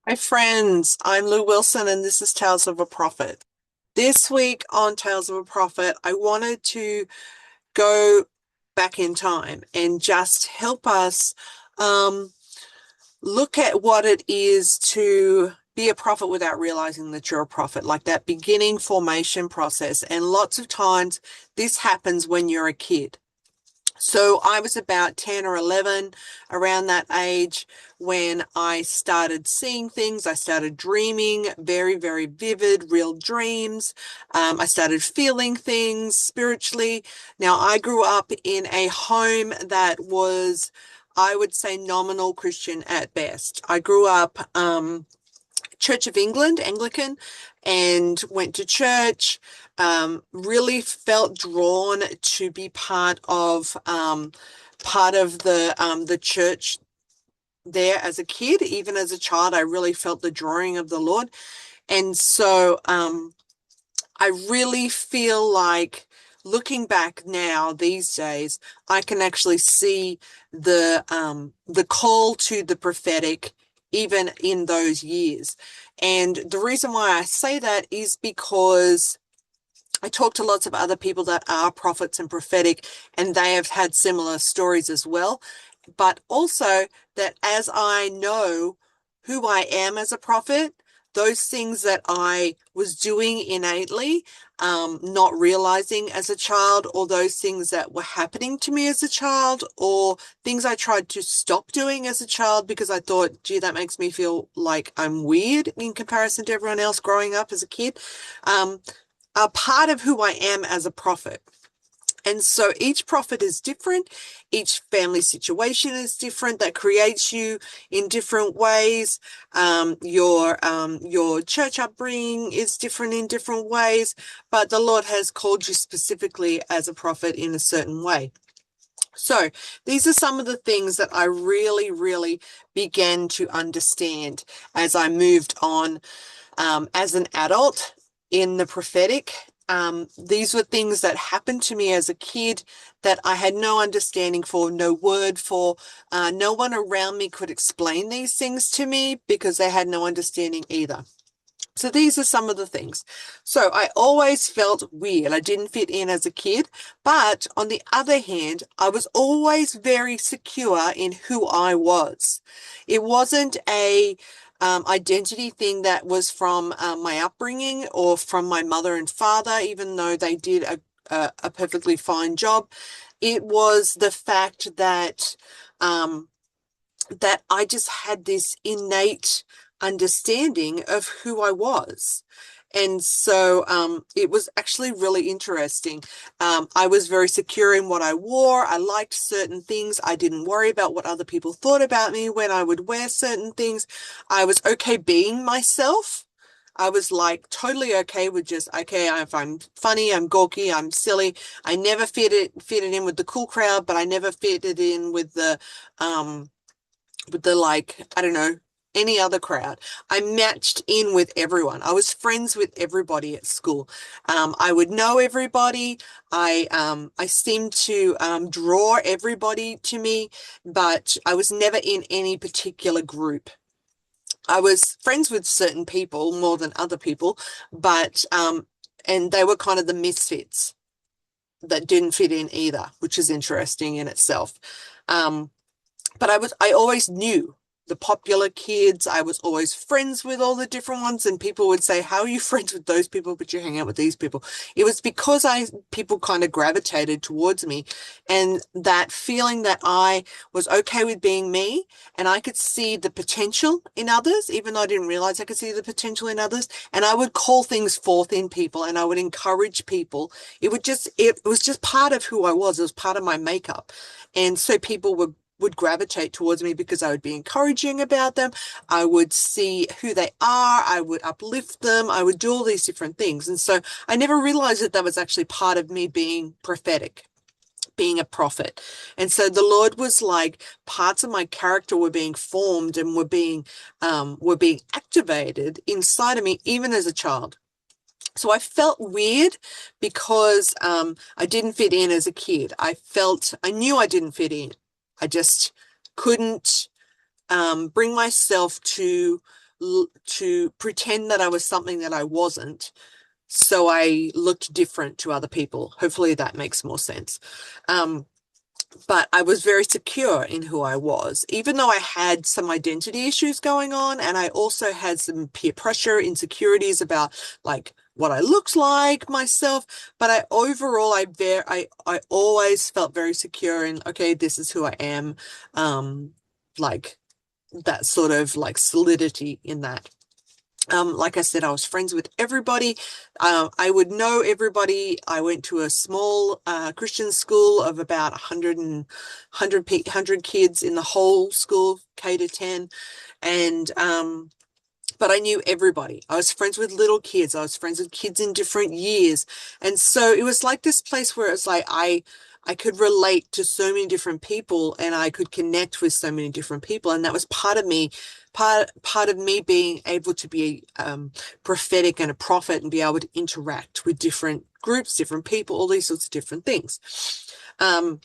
Hi friends, I'm Lou Wilson and this is Tales of a Prophet. This week on Tales of a Prophet, I wanted to go back in time and just help us um, look at what it is to be a prophet without realizing that you're a prophet, like that beginning formation process. And lots of times this happens when you're a kid. So I was about 10 or 11, around that age, when I started seeing things. I started dreaming very, very vivid, real dreams. I started feeling things spiritually. Now, I grew up in a home that was, I would say, nominal Christian at best. I grew up Church of England, Anglican, and went to church. Really felt drawn to be part of the church there as a kid. Even as a child, I really felt the drawing of the Lord, and so I really feel like looking back now these days, I can actually see the call to the prophetic even in those years. And the reason why I say that is because I talk to lots of other people that are prophets and prophetic, and they have had similar stories as well. But also that as I know who I am as a prophet, those things that I was doing innately, not realizing as a child, or those things that were happening to me as a child, or things I tried to stop doing as a child because I thought, gee, that makes me feel like I'm weird in comparison to everyone else growing up as a kid. Um, are part of who I am as a prophet. And so each prophet is different. Each family situation is different. That creates you in different ways. Your church upbringing is different in different ways, but the Lord has called you specifically as a prophet in a certain way. So these are some of the things that I really, really began to understand as I moved on as an adult in the prophetic. These were things that happened to me as a kid that I had no understanding for, no word for. No one around me could explain these things to me because they had no understanding either. So these are some of the things. So I always felt weird. I didn't fit in as a kid. But on the other hand, I was always very secure in who I was. It wasn't a identity thing that was from my upbringing or from my mother and father, even though they did a perfectly fine job. It was the fact that I just had this innate understanding of who I was. And so it was actually really interesting. I was very secure in what I wore. I liked certain things. I didn't worry about what other people thought about me when I would wear certain things. I was okay being myself. I was like totally okay with just, okay, if I'm funny, I'm gawky, I'm silly. I never fit it in with the cool crowd, but I never fitted in um with the like, I don't know, any other crowd. I matched in with everyone. I was friends with everybody at school. I would know everybody. I seemed to draw everybody to me, but I was never in any particular group. I was friends with certain people more than other people, but and they were kind of the misfits that didn't fit in either, which is interesting in itself. Um, but I always knew the popular kids. I was always friends with all the different ones, and people would say, "How are you friends with those people, but you hang out with these people?" It was because people kind of gravitated towards me, and that feeling that I was okay with being me, and I could see the potential in others, even though I didn't realize I could see the potential in others, and I would call things forth in people, and I would encourage people. It was just part of who I was. It was part of my makeup, and so people would gravitate towards me because I would be encouraging about them. I would see who they are. I would uplift them. I would do all these different things. And so I never realized that that was actually part of me being prophetic, being a prophet. And so the Lord was like, parts of my character were being formed and were being activated inside of me, even as a child. So I felt weird because I didn't fit in as a kid. I knew I didn't fit in. I just couldn't bring myself to to pretend that I was something that I wasn't, so I looked different to other people. Hopefully that makes more sense. Um, but I was very secure in who I was, even though I had some identity issues going on, and I also had some peer pressure, insecurities about like what I looked like myself. But I always felt very secure in, okay, this is who I am. Like that sort of like solidity in that. Like I said, I was friends with everybody. I would know everybody. I went to a small Christian school of about 100 kids in the whole school, K to 10. And but I knew everybody. I was friends with little kids. I was friends with kids in different years. And so it was like this place where it's like I could relate to so many different people and I could connect with so many different people. And that was part of me, part of me being able to be prophetic and a prophet and be able to interact with different groups, different people, all these sorts of different things. Um,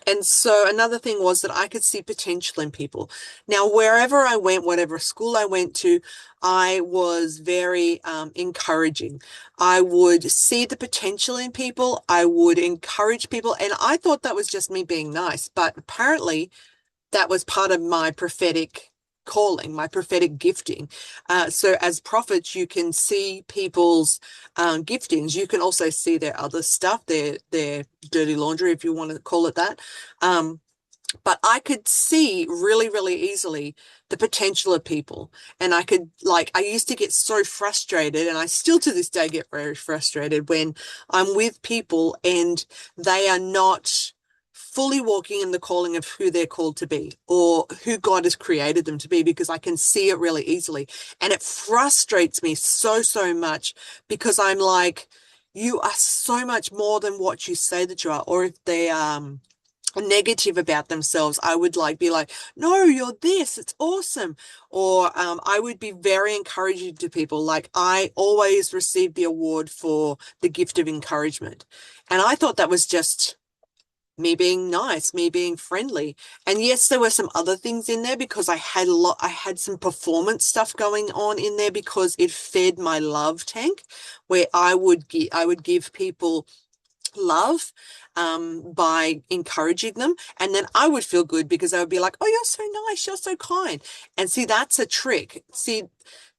and so another thing was that I could see potential in people. Now, wherever I went, whatever school I went to, I was very encouraging. I would see the potential in people. I would encourage people. And I thought that was just me being nice. But apparently, that was part of my prophetic calling, my prophetic gifting. So as prophets, you can see people's giftings. You can also see their other stuff, their dirty laundry, if you want to call it that. But I could see really, really easily the potential of people. And I could, like, I used to get so frustrated, and I still to this day get very frustrated when I'm with people and they are not fully walking in the calling of who they're called to be or who God has created them to be, because I can see it really easily. And it frustrates me so, so much because I'm like, you are so much more than what you say that you are. Or if they, negative about themselves, I would like be like, no, you're this, it's awesome. Or I would be very encouraging to people. Like I always received the award for the gift of encouragement. And I thought that was just me being nice, me being friendly. And yes, there were some other things in there because I had some performance stuff going on in there because it fed my love tank where I would give people love by encouraging them. And then I would feel good because I would be like, oh, you're so nice, you're so kind. And see, that's a trick. See,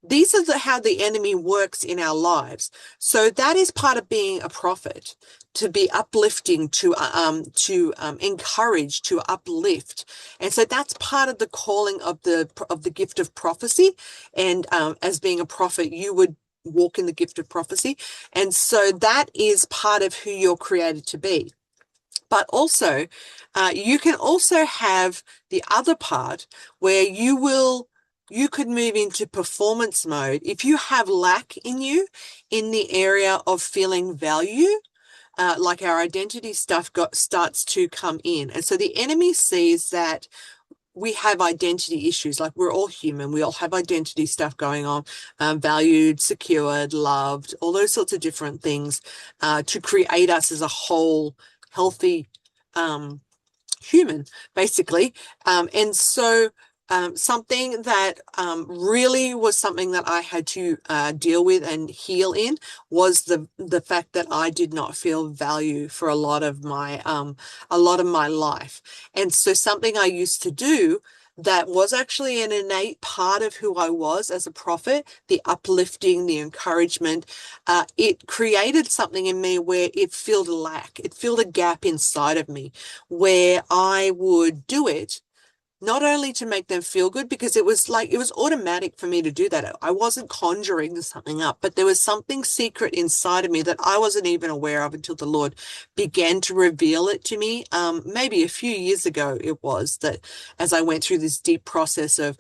these are how the enemy works in our lives. So that is part of being a prophet, to be uplifting, to encourage, to uplift. And so that's part of the calling of the gift of prophecy. And as being a prophet, you would walk in the gift of prophecy. And so that is part of who you're created to be. But also, you can also have the other part where you could move into performance mode. If you have lack in you in the area of feeling value, like our identity stuff starts to come in. And so the enemy sees that we have identity issues. Like we're all human. We all have identity stuff going on, valued, secured, loved, all those sorts of different things to create us as a whole, healthy human, basically. And so something that really was something that I had to deal with and heal in was the fact that I did not feel value for a lot of my life. And so something I used to do that was actually an innate part of who I was as a prophet, the uplifting, the encouragement, it created something in me where it filled a lack, it filled a gap inside of me where I would do it not only to make them feel good, because it was automatic for me to do that. I wasn't conjuring something up, but there was something secret inside of me that I wasn't even aware of until the Lord began to reveal it to me. Maybe a few years ago it was that, as I went through this deep process of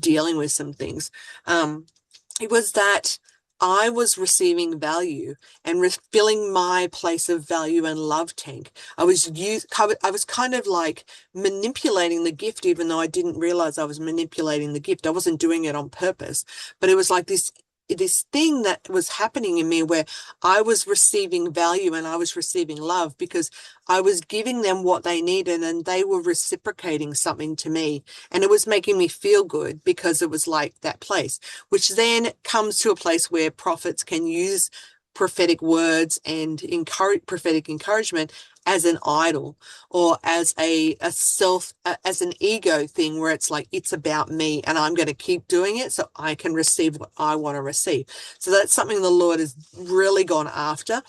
dealing with some things. It was that I was receiving value and refilling my place of value and love tank. I was kind of like manipulating the gift, even though I didn't realize I was manipulating the gift. I wasn't doing it on purpose, but it was like this this thing that was happening in me where I was receiving value and I was receiving love because I was giving them what they needed and they were reciprocating something to me. And it was making me feel good because it was like that place, which then comes to a place where prophets can use prophetic words and encourage prophetic encouragement as an idol or as a self as an ego thing where it's like it's about me and I'm going to keep doing it so I can receive what I want to receive. So that's something the Lord has really gone after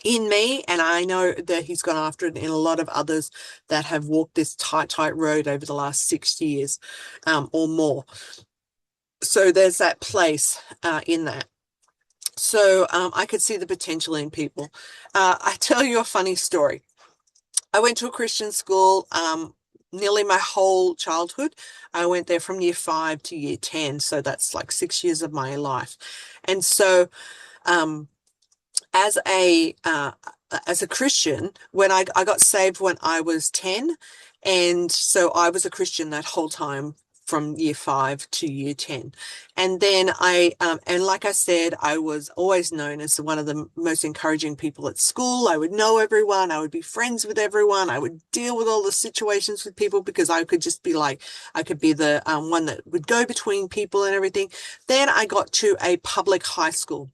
in me, and I know that he's gone after it in a lot of others that have walked this tight road over the last 6 years or more. So there's that place in that. So I could see the potential in people. I tell you a funny story. I went to a Christian school nearly my whole childhood. I went there from year 5 to year 10. So that's like 6 years of my life. And so um, as a Christian, when I got saved when I was 10, and so I was a Christian that whole time from year 5 to year 10. And then and like I said, I was always known as one of the most encouraging people at school. I would know everyone. I would be friends with everyone. I would deal with all the situations with people because I could just be like, I could be the one that would go between people and everything. Then I got to a public high school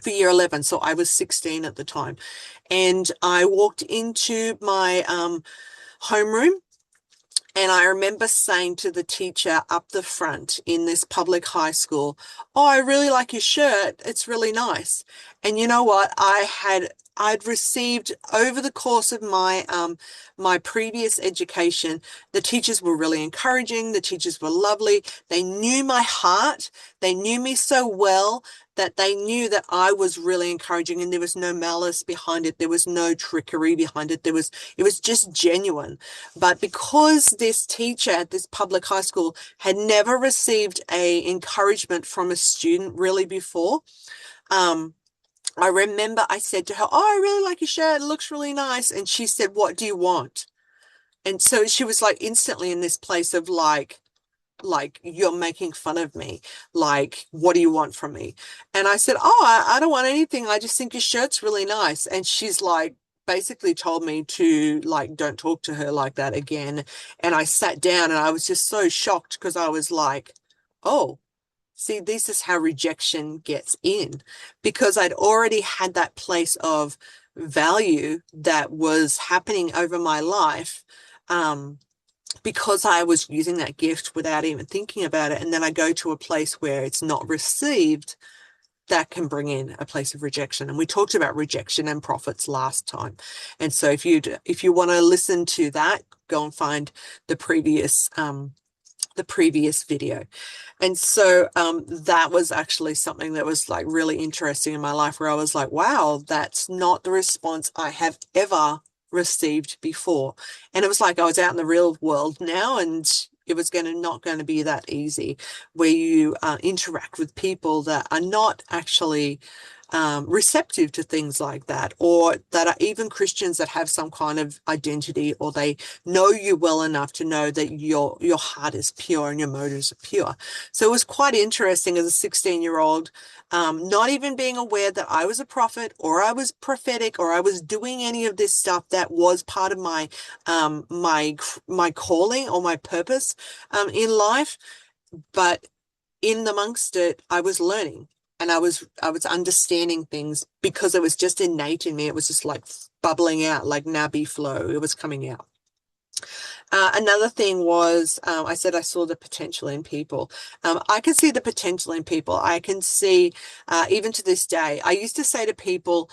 for year 11. So I was 16 at the time. And I walked into my homeroom and I remember saying to the teacher up the front in this public high school, "Oh, I really like your shirt. It's really nice." And you know what? I'd received over the course of my previous education, the teachers were really encouraging. The teachers were lovely. They knew my heart. They knew me so well that they knew that I was really encouraging and there was no malice behind it. There was no trickery behind it. It was just genuine. But because this teacher at this public high school had never received a encouragement from a student really before, I remember I said to her, "Oh, I really like your shirt. It looks really nice." And she said, "What do you want?" And so she was like instantly in this place of like you're making fun of me, like what do you want from me? And I said, "Oh, I don't want anything, I just think your shirt's really nice." And she's like basically told me to like don't talk to her like that again. And I sat down and I was just so shocked because I was like, oh, see, this is how rejection gets in, because I'd already had that place of value that was happening over my life. Because I was using that gift without even thinking about it. And then I go to a place where it's not received, that can bring in a place of rejection. And we talked about rejection and prophets last time. And so if you want to listen to that, go and find the previous video. And so that was actually something that was like really interesting in my life where I was like, wow, that's not the response I have ever received before. And it was like I was out in the real world now, and it was not going to be that easy where you interact with people that are not actually receptive to things like that, or that are even Christians that have some kind of identity, or they know you well enough to know that your heart is pure and your motives are pure. So it was quite interesting as a 16-year-old, not even being aware that I was a prophet or I was prophetic or I was doing any of this stuff that was part of my calling or my purpose in life. But in amongst it, I was learning and I was understanding things because it was just innate in me. It was just like bubbling out, like Nabi flow. It was coming out. Another thing was, I said I saw the potential in people. I can see the potential in people. I can see, even to this day, I used to say to people,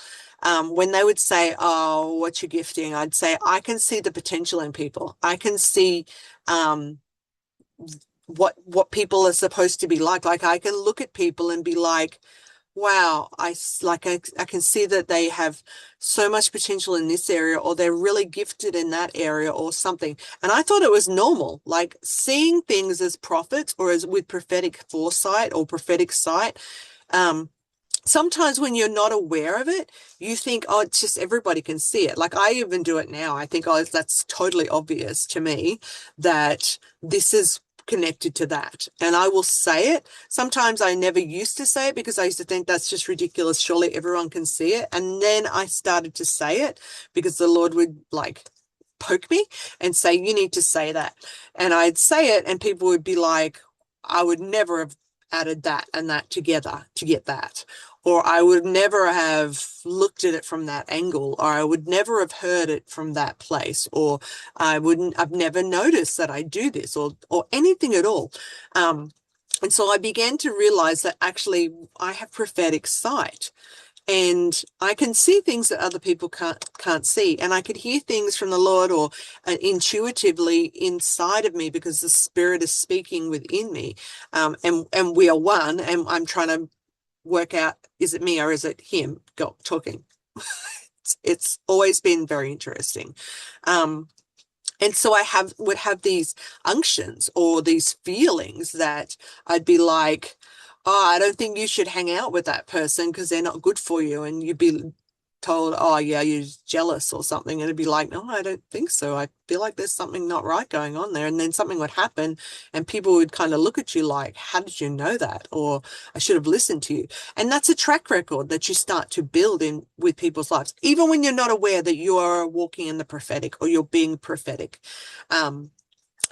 when they would say, "Oh, what's your gifting?" I'd say, "I can see the potential in people. I can see, what people are supposed to be like. Like I can look at people and be like, wow, I can see that they have so much potential in this area, or they're really gifted in that area or something." And I thought it was normal, like seeing things as prophets or as with prophetic foresight or prophetic sight. Sometimes when you're not aware of it, you think, oh, it's just everybody can see it. Like I even do it now. I think, oh, that's totally obvious to me that this is connected to that. And I will say it. Sometimes I never used to say it because I used to think that's just ridiculous. Surely everyone can see it. And then I started to say it because the Lord would like poke me and say, you need to say that. And I'd say it and people would be like, I would never have added that and that together to get that. Or I would never have looked at it from that angle, or I would never have heard it from that place, or I've never noticed that I do this, or anything at all. And so I began to realize that actually I have prophetic sight. And I can see things that other people can't see, and I could hear things from the Lord or intuitively inside of me because the Spirit is speaking within me, and we are one. And I'm trying to work out, is it me or is it him talking? It's always been very interesting. And so would have these unctions or these feelings that I'd be like, oh, I don't think you should hang out with that person because they're not good for you. And you'd be told, oh, yeah, you're jealous or something. And it'd be like, no, I don't think so. I feel like there's something not right going on there. And then something would happen and people would kind of look at you like, how did you know that? Or I should have listened to you. And that's a track record that you start to build in with people's lives, even when you're not aware that you are walking in the prophetic or you're being prophetic.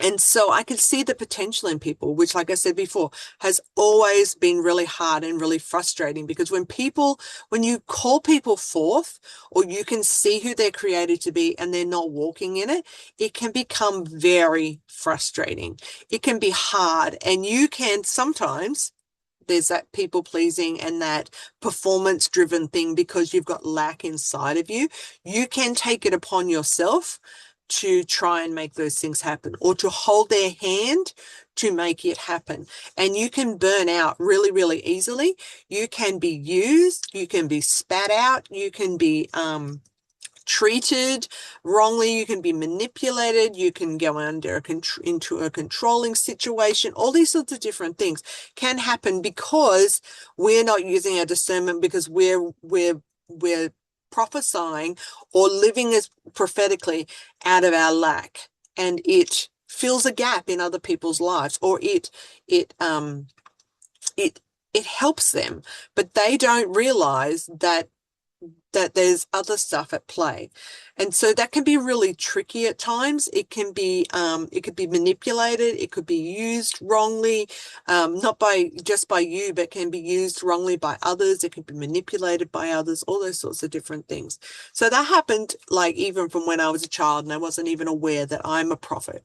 And so I could see the potential in people, which, like I said before, has always been really hard and really frustrating because when you call people forth or you can see who they're created to be and they're not walking in it, it can become very frustrating. It can be hard, and you can sometimes, there's that people pleasing and that performance driven thing because you've got lack inside of you. You can take it upon yourself to try and make those things happen or to hold their hand to make it happen. And you can burn out really, really easily. You can be used, you can be spat out, you can be treated wrongly, you can be manipulated, you can go into a controlling situation. All these sorts of different things can happen because we're not using our discernment, because we're prophesying or living as prophetically out of our lack, and it fills a gap in other people's lives, or it it it helps them, but they don't realize that there's other stuff at play. And so that can be really tricky at times. It could be manipulated. It could be used wrongly, not just by you, but can be used wrongly by others. It can be manipulated by others, all those sorts of different things. So that happened like even from when I was a child, and I wasn't even aware that I'm a prophet.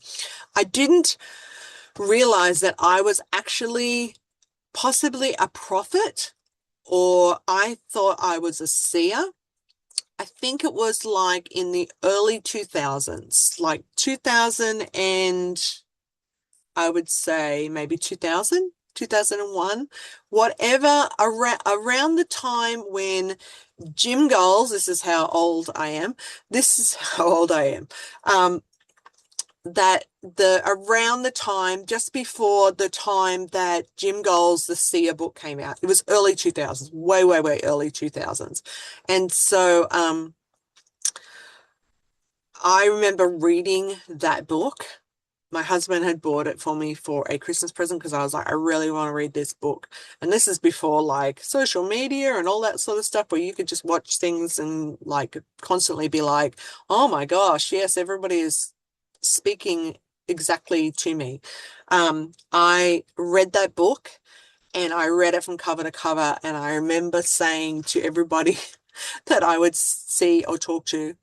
I didn't realize that I was actually possibly a prophet, or I thought I was a seer. I think it was like in the early 2000s, like 2000, and I would say maybe 2000, 2001, whatever, around the time when Jim Goals, this is how old I am, this is how old I am, that around the time, just before the time that Jim Goals' The Seer book came out, it was early 2000s, way, way, way early 2000s. And so I remember reading that book. My husband had bought it for me for a Christmas present because I was like, I really want to read this book. And this is before like social media and all that sort of stuff where you could just watch things and like constantly be like, oh my gosh, yes, everybody is speaking exactly to me. I read that book and I read it from cover to cover. And I remember saying to everybody that I would see or talk to,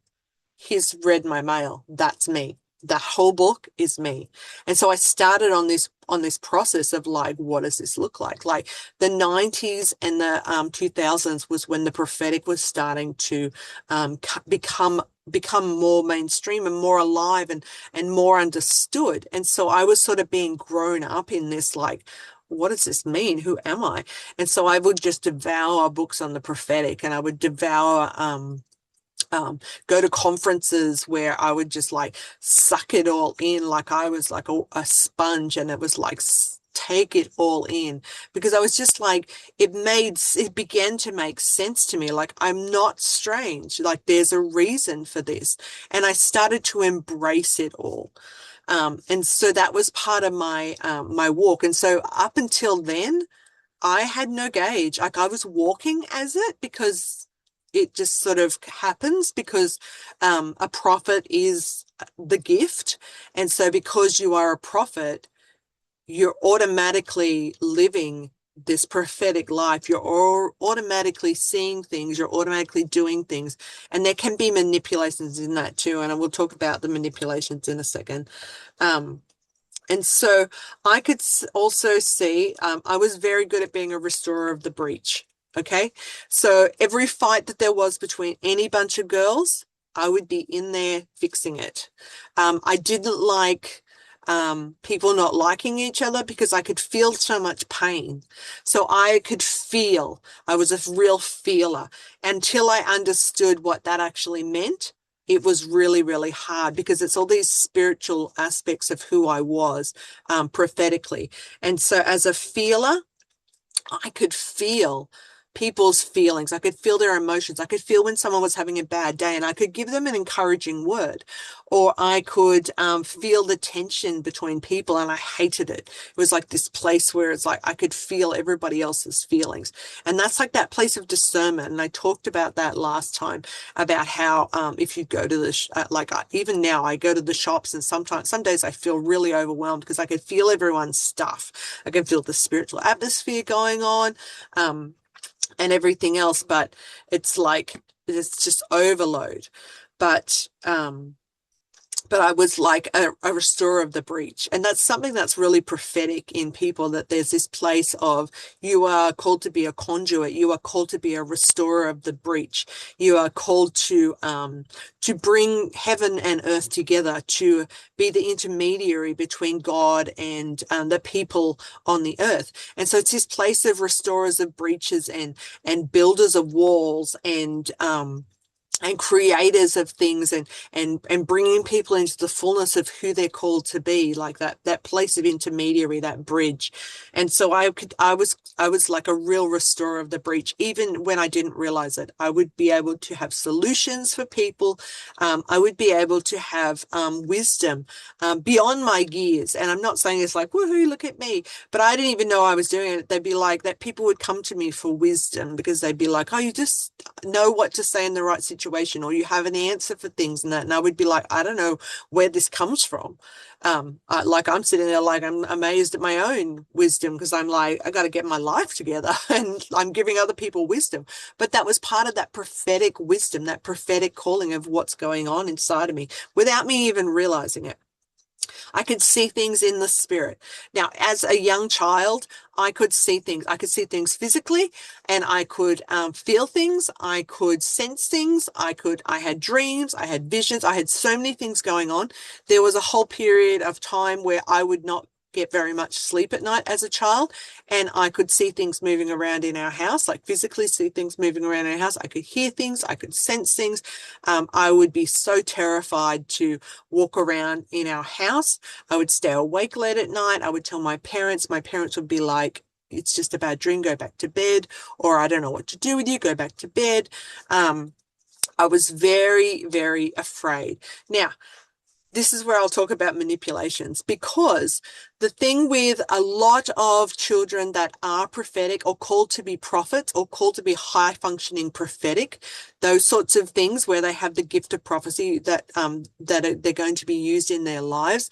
he's read my mail. That's me. The whole book is me. And so I started on this process of like, what does this look like? Like the 90s and the 2000s was when the prophetic was starting to become more mainstream and more alive and more understood. And so I was sort of being grown up in this, like, what does this mean? Who am I? And so I would just devour books on the prophetic, and I would devour go to conferences where I would just like suck it all in, like I was like a sponge, and it was like take it all in, because I was just like, it began to make sense to me. Like, I'm not strange. Like, there's a reason for this. And I started to embrace it all. And so that was part of my walk. And so up until then, I had no gauge. Like I was walking as it because it just sort of happens because a prophet is the gift. And so because you are a prophet, you're automatically living this prophetic life. You're automatically seeing things. You're automatically doing things. And there can be manipulations in that too. And I will talk about the manipulations in a second. Um, and so I could also see, I was very good at being a restorer of the breach. Okay. So every fight that there was between any bunch of girls, I would be in there fixing it. I didn't like people not liking each other because I could feel so much pain. So I could feel, I was a real feeler until I understood what that actually meant. It was really, really hard because it's all these spiritual aspects of who I was prophetically. And so as a feeler, I could feel people's feelings. I could feel their emotions. I could feel when someone was having a bad day and I could give them an encouraging word. Or I could feel the tension between people and I hated it. It was like this place where it's like I could feel everybody else's feelings. And that's like that place of discernment. And I talked about that last time about how if you go to even now I go to the shops and sometimes some days I feel really overwhelmed because I could feel everyone's stuff. I can feel the spiritual atmosphere going on. And everything else, but it's like it's just overload. But I was like a restorer of the breach. And that's something that's really prophetic in people, that there's this place of you are called to be a conduit. You are called to be a restorer of the breach. You are called to bring heaven and earth together, to be the intermediary between God and the people on the earth. And so it's this place of restorers of breaches and builders of walls and creators of things and bringing people into the fullness of who they're called to be, like that place of intermediary, that bridge. And so I was like a real restorer of the breach. Even when I didn't realize it, I would be able to have solutions for people. I would be able to have wisdom beyond my years. And I'm not saying it's like, woohoo, look at me, but I didn't even know I was doing it. They'd be like that. People would come to me for wisdom because they'd be like, oh, you just know what to say in the right situation, or you have an answer for things and that. And I would be like, I don't know where this comes from. I'm sitting there like I'm amazed at my own wisdom because I'm like, I got to get my life together and I'm giving other people wisdom. But that was part of that prophetic wisdom, that prophetic calling of what's going on inside of me without me even realizing it. I could see things in the spirit. Now, as a young child, I could see things. I could see things physically, and I could feel things. I could sense things. I had dreams. I had visions. I had so many things going on. There was a whole period of time where I would not get very much sleep at night as a child, and I could see things moving around in our house, like physically see things moving around in our house. I could hear things, I could sense things. I would be so terrified to walk around in our house. I would stay awake late at night. I would tell my parents. My parents would be like, it's just a bad dream, go back to bed, or I don't know what to do with you, go back to bed. I was very, very afraid. Now, this is where I'll talk about manipulations, because the thing with a lot of children that are prophetic or called to be prophets or called to be high functioning prophetic, those sorts of things where they have the gift of prophecy that they're going to be used in their lives,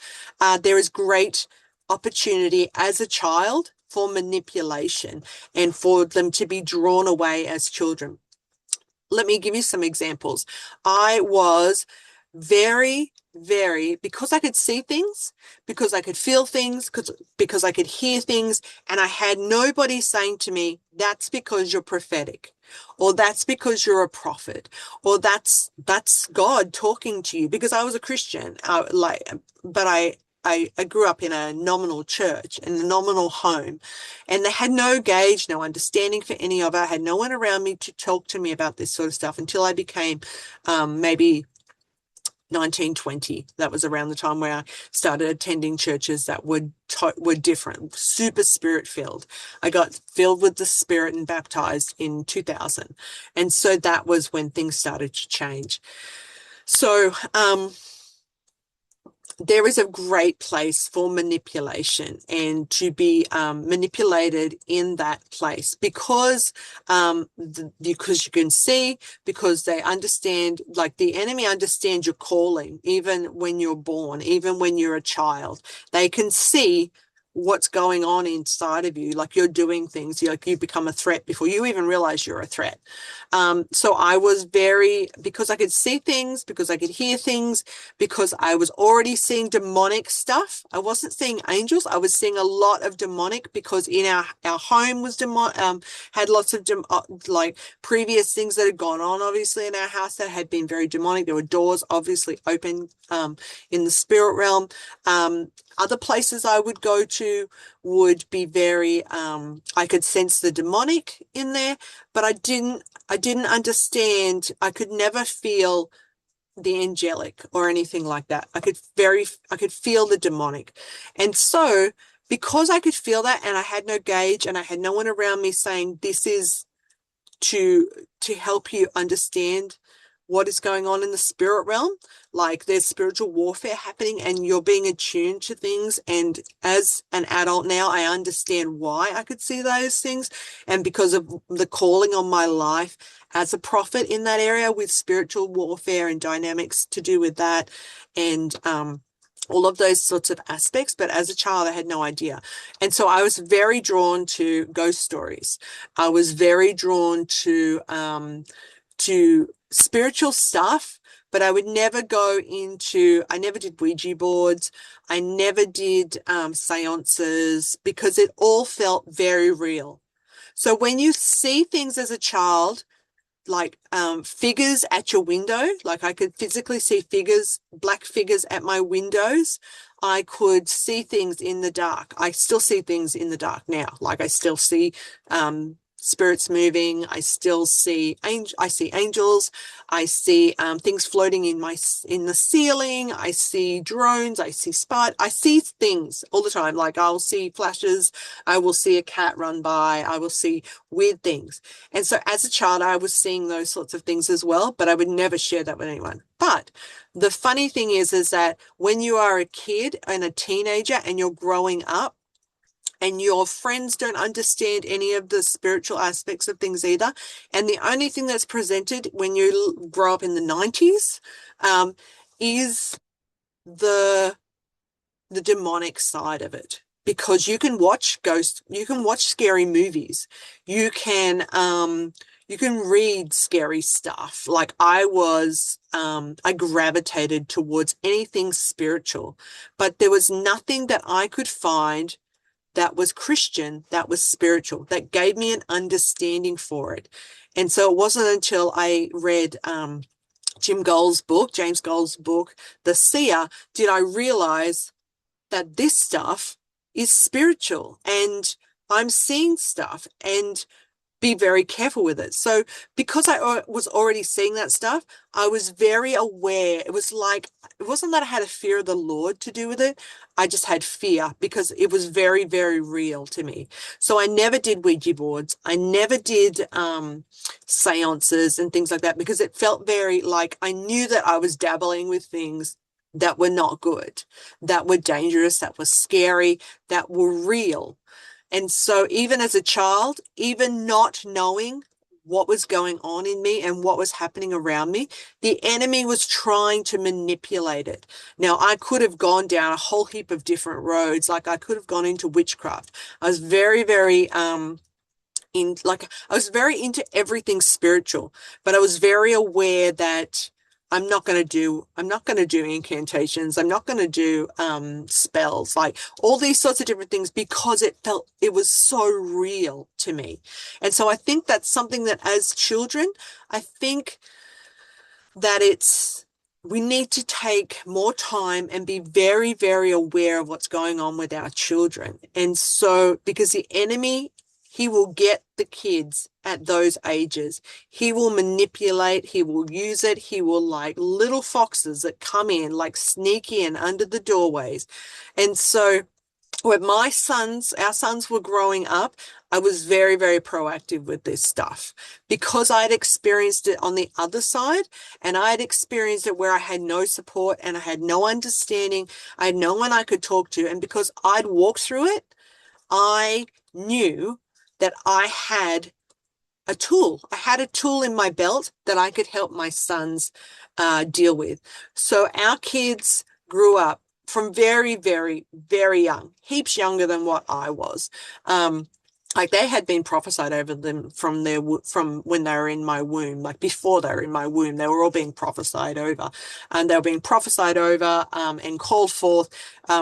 there is great opportunity as a child for manipulation and for them to be drawn away as children. Let me give you some examples. I was because I could see things, because I could feel things, because I could hear things, and I had nobody saying to me, that's because you're prophetic, or that's because you're a prophet, or that's God talking to you, because I was a Christian, but I grew up in a nominal church, in a nominal home, and they had no gauge, no understanding for any of it. I had no one around me to talk to me about this sort of stuff until I became maybe 1920. That was around the time where I started attending churches that were different, super spirit filled. I got filled with the Spirit and baptized in 2000. And so that was when things started to change. So there is a great place for manipulation and to be manipulated in that place because you can see, because they understand, like the enemy understands your calling, even when you're born, even when you're a child. They can see what's going on inside of you, like you're doing things, like you become a threat before you even realize you're a threat. So I was because I could see things, because I could hear things, because I was already seeing demonic stuff. I wasn't seeing angels. I was seeing a lot of demonic because in our home was had lots of like previous things that had gone on, obviously, in our house that had been very demonic. There were doors obviously open in the spirit realm. Other places I would go to would be very, I could sense the demonic in there, but I didn't understand. I could never feel the angelic or anything like that. I could feel the demonic. And so because I could feel that and I had no gauge and I had no one around me saying this is to help you understand what is going on in the spirit realm, like there's spiritual warfare happening and you're being attuned to things. And as an adult now, I understand why I could see those things, and because of the calling on my life as a prophet in that area with spiritual warfare and dynamics to do with that, and all of those sorts of aspects. But as a child, I had no idea. And so I was very drawn to ghost stories. I was very drawn to spiritual stuff, but I would never I never did Ouija boards. I never did seances because it all felt very real. So when you see things as a child, like figures at your window, like I could physically see figures, black figures at my windows. I could see things in the dark. I still see things in the dark now. Like I still see spirits moving. I see angels. I see things floating in the ceiling. I see drones. I see things all the time. Like I'll see flashes. I will see a cat run by. I will see weird things. And so as a child, I was seeing those sorts of things as well, but I would never share that with anyone. But the funny thing is that when you are a kid and a teenager and you're growing up, and your friends don't understand any of the spiritual aspects of things either. And the only thing that's presented when you grow up in the 90s is the demonic side of it. Because you can watch scary movies. You can read scary stuff. Like I gravitated towards anything spiritual, but there was nothing that I could find that was Christian, that was spiritual, that gave me an understanding for it. And so it wasn't until I read James Gold's book, The Seer, did I realize that this stuff is spiritual and I'm seeing stuff and be very careful with it. So because I was already seeing that stuff, I was very aware. It wasn't that I had a fear of the Lord to do with it. I just had fear because it was very, very real to me. So I never did Ouija boards. I never did seances and things like that because it felt very like I knew that I was dabbling with things that were not good, that were dangerous, that were scary, that were real. And so even as a child, even not knowing what was going on in me and what was happening around me, the enemy was trying to manipulate it. Now, I could have gone down a whole heap of different roads. Like I could have gone into witchcraft. I was very, very I was very into everything spiritual, but I was very aware that I'm not going to do incantations. I'm not going to do spells, like all these sorts of different things because it was so real to me. And so I think that's something that as children, I think that we need to take more time and be very, very aware of what's going on with our children. And so, because the enemy, he will get the kids at those ages. He will manipulate, he will use it, he will like little foxes that come in, like sneak in under the doorways. And so when our sons were growing up, I was very, very proactive with this stuff because I'd experienced it on the other side, and I had experienced it where I had no support and I had no understanding. I had no one I could talk to. And because I'd walked through it, I knew that I had a tool. I had a tool in my belt that I could help my sons deal with. So our kids grew up from very, very, very young, heaps younger than what I was. Like they had been prophesied over them from when they were in my womb, like before they were in my womb, they were all being prophesied over, and they were being prophesied over and called forth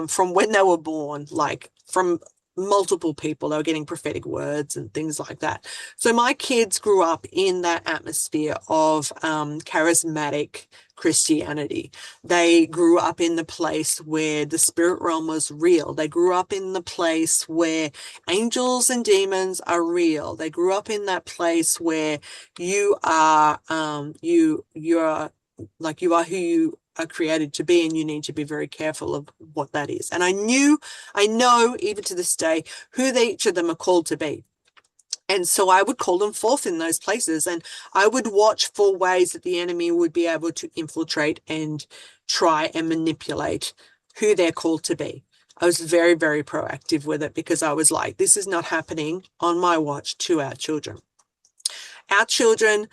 from when they were born, like from multiple people. They were getting prophetic words and things like that. So my kids grew up in that atmosphere of charismatic Christianity. They grew up in the place where the spirit realm was real. They grew up in the place where angels and demons are real. They grew up in that place where you are you're like you are who you are created to be, and you need to be very careful of what that is. And I know even to this day who each of them are called to be. And so I would call them forth in those places, and I would watch for ways that the enemy would be able to infiltrate and try and manipulate who they're called to be. I was very, very proactive with it because I was like, this is not happening on my watch to our children. Our children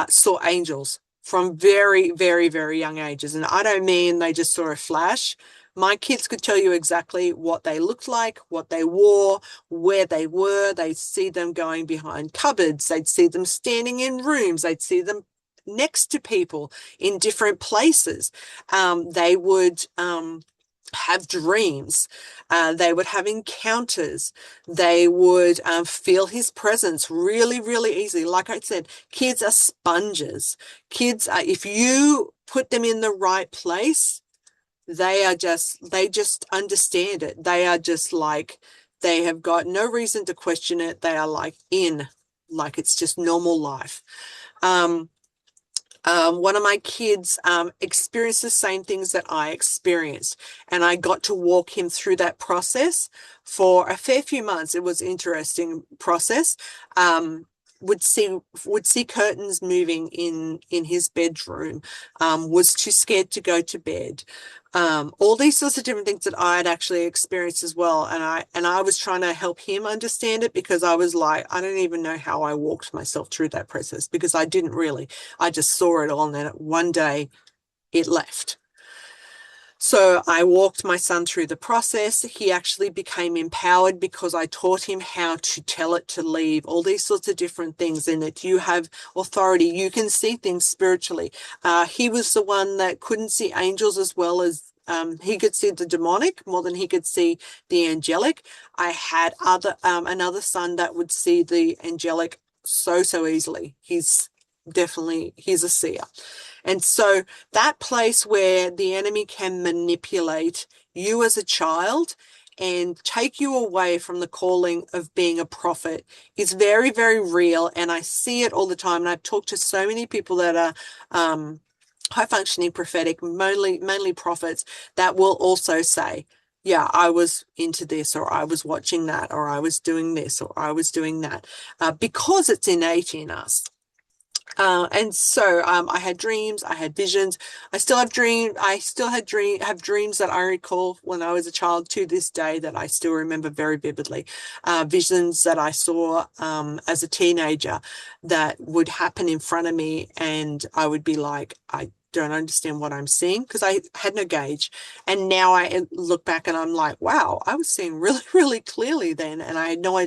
saw angels from very, very, very young ages. And I don't mean they just saw a flash. My kids could tell you exactly what they looked like, what they wore, where they were. They'd see them going behind cupboards. They'd see them standing in rooms. They'd see them next to people in different places. They would have dreams. They would have encounters. They would feel his presence really, really easily. Like I said, kids are sponges. Kids are, if you put them in the right place, they just understand it. They are just like, they have got no reason to question it. They are like it's just normal life. Um, one of my kids experienced the same things that I experienced, and I got to walk him through that process for a fair few months. It was an interesting process. Um, would see curtains moving in his bedroom. Was too scared to go to bed. All these sorts of different things that I had actually experienced as well, and I was trying to help him understand it because I was like, I don't even know how I walked myself through that process because I didn't really. I just saw it all, and then one day it left. So I walked my son through the process. He actually became empowered because I taught him how to tell it to leave, all these sorts of different things, and that you have authority. You can see things spiritually. He was the one that couldn't see angels as well as he could see the demonic more than he could see the angelic. I had another son that would see the angelic so easily. He's a seer. And so that place where the enemy can manipulate you as a child and take you away from the calling of being a prophet is very, very real. And I see it all the time. And I've talked to so many people that are high functioning prophetic, mainly prophets, that will also say, yeah, I was into this, or I was watching that, or I was doing this, or I was doing that, because it's innate in us. And so I had dreams, I had visions. I still have dreams. I still have dreams that I recall when I was a child to this day that I still remember very vividly. Visions that I saw as a teenager that would happen in front of me, and I would be like, I don't understand what I'm seeing because I had no gauge. And now I look back and I'm like, wow, I was seeing really, really clearly then, and I had no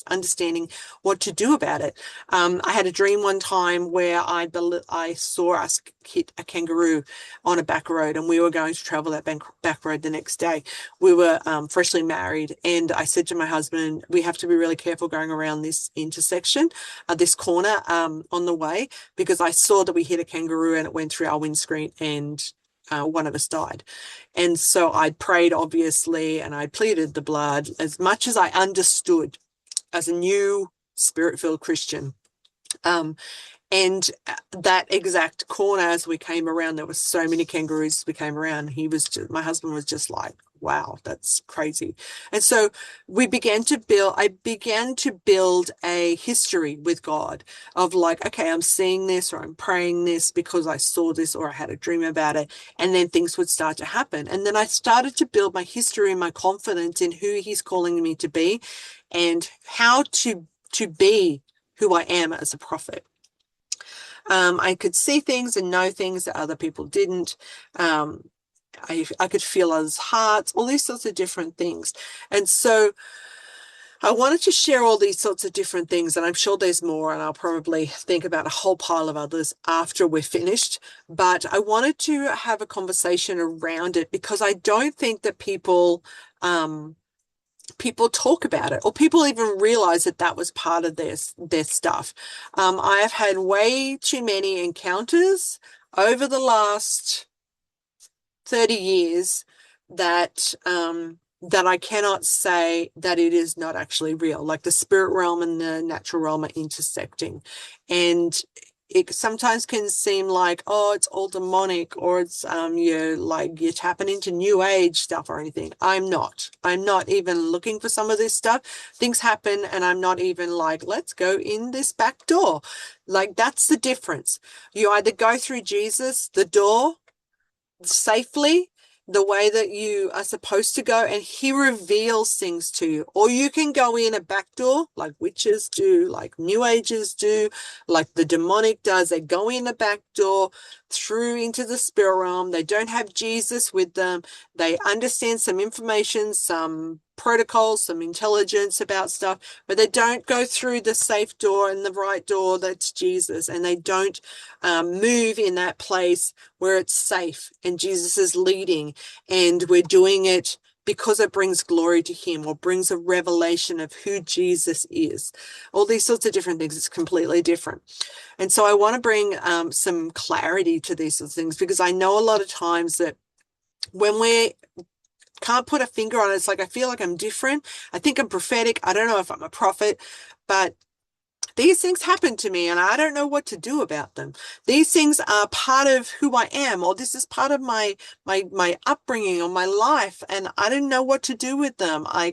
understanding what to do about it. I had a dream one time where I saw us hit a kangaroo on a back road, and we were going to travel that back road the next day. We were freshly married, and I said to my husband, we have to be really careful going around this intersection, this corner on the way, because I saw that we hit a kangaroo and it went through our windscreen, and one of us died. And so I prayed, obviously, and I pleaded the blood as much as I understood as a new spirit-filled Christian. And that exact corner, as we came around, there were so many kangaroos as we came around. My husband was just like, wow, that's crazy. And so I began to build a history with God of like, okay, I'm seeing this or I'm praying this because I saw this or I had a dream about it. And then things would start to happen. And then I started to build my history and my confidence in who he's calling me to be and how to be who I am as a prophet. I could see things and know things that other people didn't. I could feel others' hearts, all these sorts of different things. And so I wanted to share all these sorts of different things, and I'm sure there's more, and I'll probably think about a whole pile of others after we're finished. But I wanted to have a conversation around it because I don't think that people talk about it or people even realize that that was part of their stuff. I have had way too many encounters over the last 30 years that I cannot say that it is not actually real. Like the spirit realm and the natural realm are intersecting. And it sometimes can seem like, oh, it's all demonic or it's you're tapping into new age stuff or anything. I'm not. I'm not even looking for some of this stuff. Things happen and I'm not even like, let's go in this back door. Like that's the difference. You either go through Jesus, the door, safely the way that you are supposed to go and he reveals things to you, or you can go in a back door like witches do, like new ages do, like the demonic does. They go in a back door through into the spirit realm. They don't have Jesus with them. They understand some information, some protocols, some intelligence about stuff, but they don't go through the safe door and the right door that's Jesus, and they don't move in that place where it's safe and Jesus is leading and we're doing it because it brings glory to him or brings a revelation of who Jesus is. All these sorts of different things. It's completely different. And so I want to bring some clarity to these sorts of things because I know a lot of times that when we can't put a finger on it, it's like I feel like I'm different. I think I'm prophetic. I don't know if I'm a prophet, but these things happen to me and I don't know what to do about them. These things are part of who I am, or this is part of my upbringing or my life, and I don't know what to do with them. I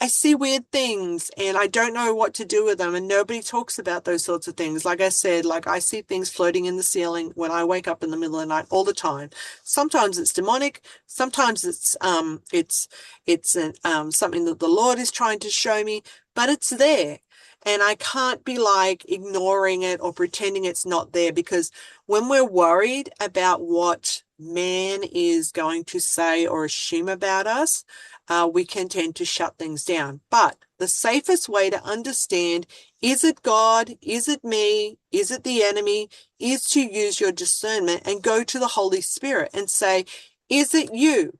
see weird things and I don't know what to do with them, and nobody talks about those sorts of things. Like I said, like I see things floating in the ceiling when I wake up in the middle of the night all the time. Sometimes it's demonic, sometimes it's something that the Lord is trying to show me, but it's there. And I can't be like ignoring it or pretending it's not there, because when we're worried about what man is going to say or assume about us, we can tend to shut things down. But the safest way to understand, is it God? Is it me? Is it the enemy? Is to use your discernment and go to the Holy Spirit and say, is it you?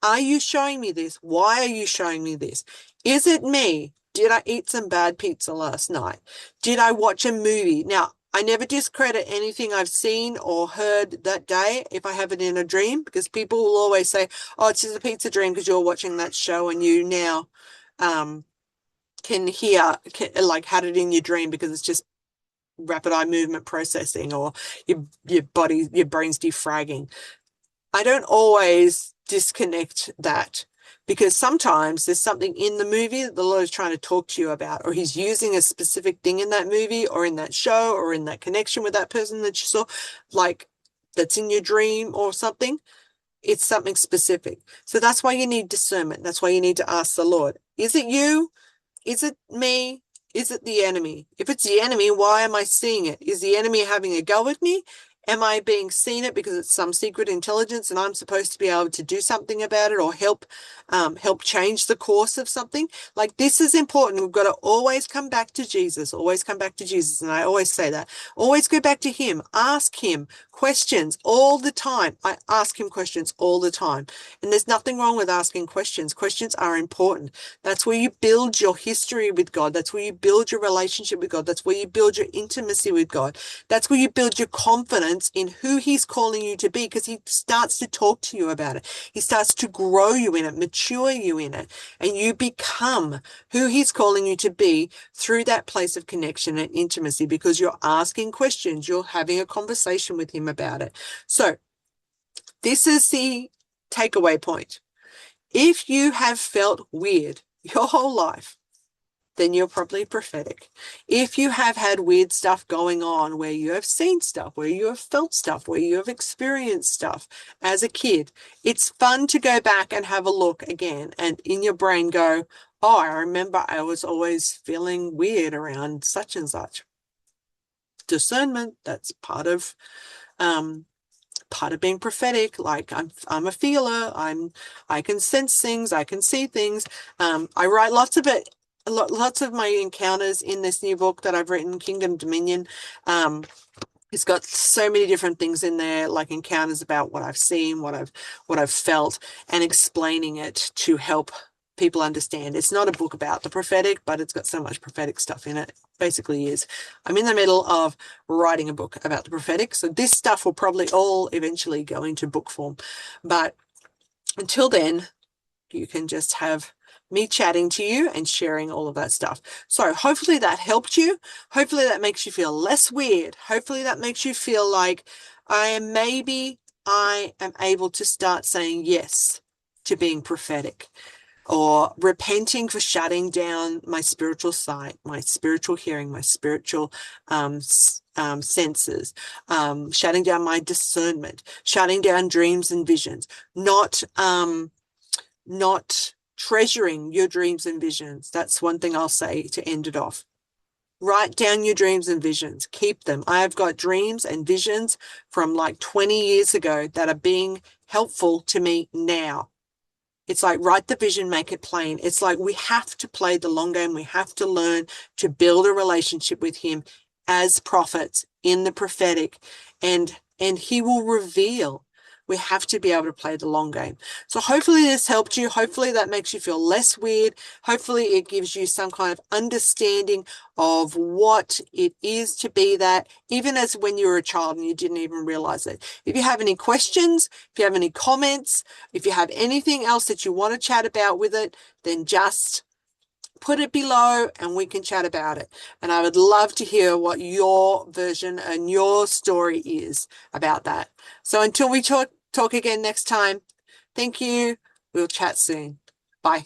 Are you showing me this? Why are you showing me this? Is it me? Did I eat some bad pizza last night? Did I watch a movie? Now, I never discredit anything I've seen or heard that day if I have it in a dream, because people will always say, oh, it's just a pizza dream because you're watching that show and you now like had it in your dream because it's just rapid eye movement processing, or your brain's defragging. I don't always disconnect that, because sometimes there's something in the movie that the Lord is trying to talk to you about, or he's using a specific thing in that movie or in that show or in that connection with that person that you saw, like that's in your dream or something. It's something specific. So that's why you need discernment. That's why you need to ask the Lord, is it you? Is it me? Is it the enemy? If it's the enemy, why am I seeing it? Is the enemy having a go at me? Am I being seen it because it's some secret intelligence and I'm supposed to be able to do something about it or help change the course of something? Like, this is important. We've got to always come back to Jesus, always come back to Jesus. And I always say that. Always go back to him. Ask him questions all the time. I ask him questions all the time. And there's nothing wrong with asking questions. Questions are important. That's where you build your history with God. That's where you build your relationship with God. That's where you build your intimacy with God. That's where you build your confidence in who he's calling you to be, because he starts to talk to you about it. He starts to grow you in it, mature you in it, and you become who he's calling you to be through that place of connection and intimacy, because you're asking questions, you're having a conversation with him about it. So this is the takeaway point. If you have felt weird your whole life, then you're probably prophetic. If you have had weird stuff going on where you have seen stuff, where you have felt stuff, where you have experienced stuff as a kid, it's fun to go back and have a look again and in your brain go, oh, I remember I was always feeling weird around such and such. Discernment, that's um, part of being prophetic. Like I'm a feeler. I can sense things. I can see things. I write lots of it. Lots of my encounters in this new book that I've written, Kingdom Dominion. It's got so many different things in there, like encounters about what I've seen, what I've felt, and explaining it to help people understand. It's not a book about the prophetic, but it's got so much prophetic stuff in it. Basically is. I'm in the middle of writing a book about the prophetic, so this stuff will probably all eventually go into book form. But until then, you can just have me chatting to you and sharing all of that stuff. So hopefully that helped you. Hopefully that makes you feel less weird. Hopefully that makes you feel like maybe I am able to start saying yes to being prophetic, or repenting for shutting down my spiritual sight, my spiritual hearing, my spiritual senses, shutting down my discernment, shutting down dreams and visions, not treasuring your dreams and visions. That's one thing I'll say to end it off. Write down your dreams and visions. Keep them. I have got dreams and visions from like 20 years ago that are being helpful to me now. It's like write the vision, make it plain. It's like we have to play the long game. We have to learn to build a relationship with him as prophets in the prophetic, and he will reveal. We have to be able to play the long game. So hopefully this helped you. Hopefully that makes you feel less weird. Hopefully it gives you some kind of understanding of what it is to be that, even as when you were a child and you didn't even realize it. If you have any questions, if you have any comments, if you have anything else that you want to chat about with it, then just put it below and we can chat about it. And I would love to hear what your version and your story is about that. So until we talk again next time, thank you. We'll chat soon. Bye.